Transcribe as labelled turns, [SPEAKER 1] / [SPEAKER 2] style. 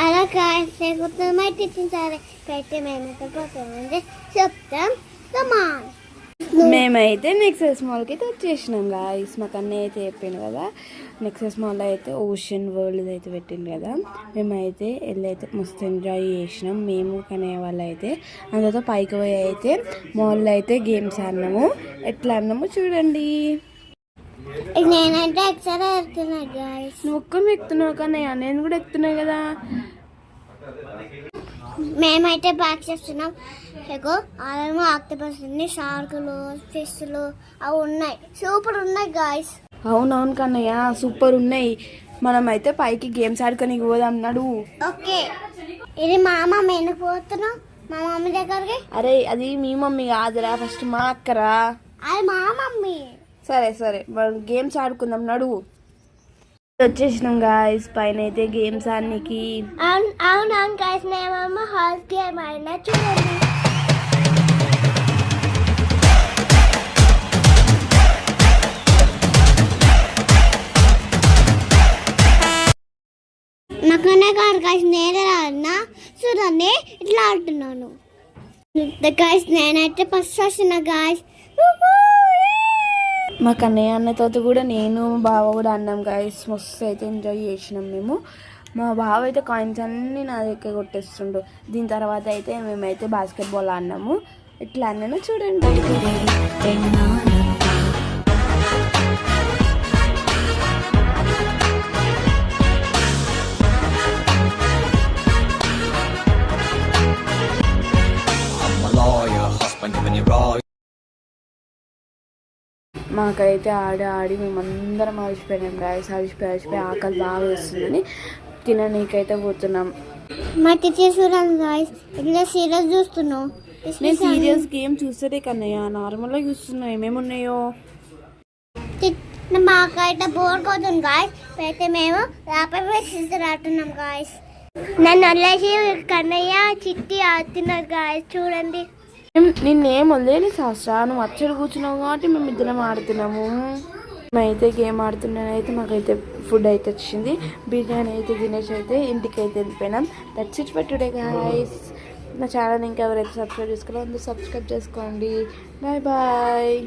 [SPEAKER 1] అలా కాసేపు టీచర్ పెట్టి మేము చెప్తాం. కమాన్.
[SPEAKER 2] మేమైతే నెక్సెస్ మాల్కి అయితే వచ్చేసినాం గాయస్. మాకు అన్నయ్య అయితే చెప్పిండు కదా, నెక్సెస్ మాల్లో అయితే ఓషన్ వరల్డ్ అయితే పెట్టిండు కదా. మేమైతే వెళ్ళైతే మస్తు ఎంజాయ్ చేసినాం మేము కనే వాళ్ళు అయితే. అందులో పైకి పోయి అయితే మాల్లో అయితే గేమ్స్ ఆడినాము. ఎట్లా ఆడినామో చూడండి.
[SPEAKER 1] నేనంటే ఎక్సరా ఎక్కుతున్నా గాయస్.
[SPEAKER 2] నువ్వు ఒక్కరు ఎక్కుతున్నావు కన్నయ్య, నేను కూడా ఎక్కుతున్నా కదా.
[SPEAKER 1] మేమైతే బ్యాక్ చేస్తున్నాం. ఎగో అలాగే ఆక్టోపస్ ఉంది, షార్కులు, ఫిష్లు అవి ఉన్నాయి. సూపర్ ఉన్నాయి గాయస్.
[SPEAKER 2] అవునవును కన్నయ్య, సూపర్ ఉన్నాయి. మనం అయితే పైకి గేమ్స్ ఆడుకొని పోదాం నడు.
[SPEAKER 1] ఓకే. ఇది మా మమ్మీ ఎందుకు పోతున్నావు మా మమ్మీ దగ్గరికి?
[SPEAKER 2] అరే అది మీ మమ్మీ కాదురా, ఫస్ట్ మా అక్కరా.
[SPEAKER 1] అది మా మమ్మీ.
[SPEAKER 2] సరే సరే మనం గేమ్స్ ఆడుకుందాం నడువు. వచ్చేసినాం గాయస్ పైన అయితే గేమ్స్ ఆడడానికి.
[SPEAKER 1] అవునవును గాయస్, మేమమ్మ హార్స్ గేమ్ ఆడినా చూడండి. నాకనే కాదు గాయస్, నేనే ఆడినా చూడండి ఇట్లా ఆడుతున్నాను గాయస్. నేనైతే ఫస్ట్ వస్తున్నా గాయస్.
[SPEAKER 2] మా కన్నయ్య అన్నతో కూడా నేను మా బావ కూడా అన్నాం గాయస్. మస్తు అయితే ఎంజాయ్ చేసినాం మేము. మా బావ అయితే కాయిన్స్ అన్నీ నా దగ్గర కొట్టేస్తుండు. దీని తర్వాత అయితే మేమైతే బాస్కెట్బాల్ ఆడినాము. ఎట్లా అన్నానో చూడండి. మాకైతే ఆడి మేమందరం అలసిపోయినాం గాయస్. అలసిపోయి ఆకలి బాగా వేస్తుందని తిననీకైతే పోతున్నాం.
[SPEAKER 1] మా టీచర్ చూడండి గాయస్, ఇట్లా సీరియస్ చూస్తున్నావు.
[SPEAKER 2] నేను సీరియస్ గేమ్ చూస్తే కన్నయ్య, నార్మల్గా చూస్తున్నా ఏమేమి ఉన్నాయో.
[SPEAKER 1] మాకైతే బోర్ కొడుతుంది గాయస్. అయితే మేము ర్యాపిడ్ సిస్టర్ ఆడుతున్నాం గాయస్. నన్ను వదిలేసి కన్నయ్య చిట్టి ఆడుతున్నారు గాయస్ చూడండి.
[SPEAKER 2] నిన్నేం వదిలేని శాస్త్ర, నువ్వు అచ్చడి కూర్చున్నావు కాబట్టి మేము ఇద్దరం ఆడుతున్నాము. మేమైతే గేమ్ ఆడుతున్నానైతే మాకైతే ఫుడ్ అయితే వచ్చింది. బిర్యానీ అయితే తినేసి అయితే ఇంటికి అయితే వెళ్ళిపోయినాం. That's it for today guys. నా ఛానల్ ఇంకా ఎవరైతే సబ్స్క్రైబ్ చేసుకోవాలో అందరూ సబ్స్క్రైబ్ చేసుకోండి. Bye bye.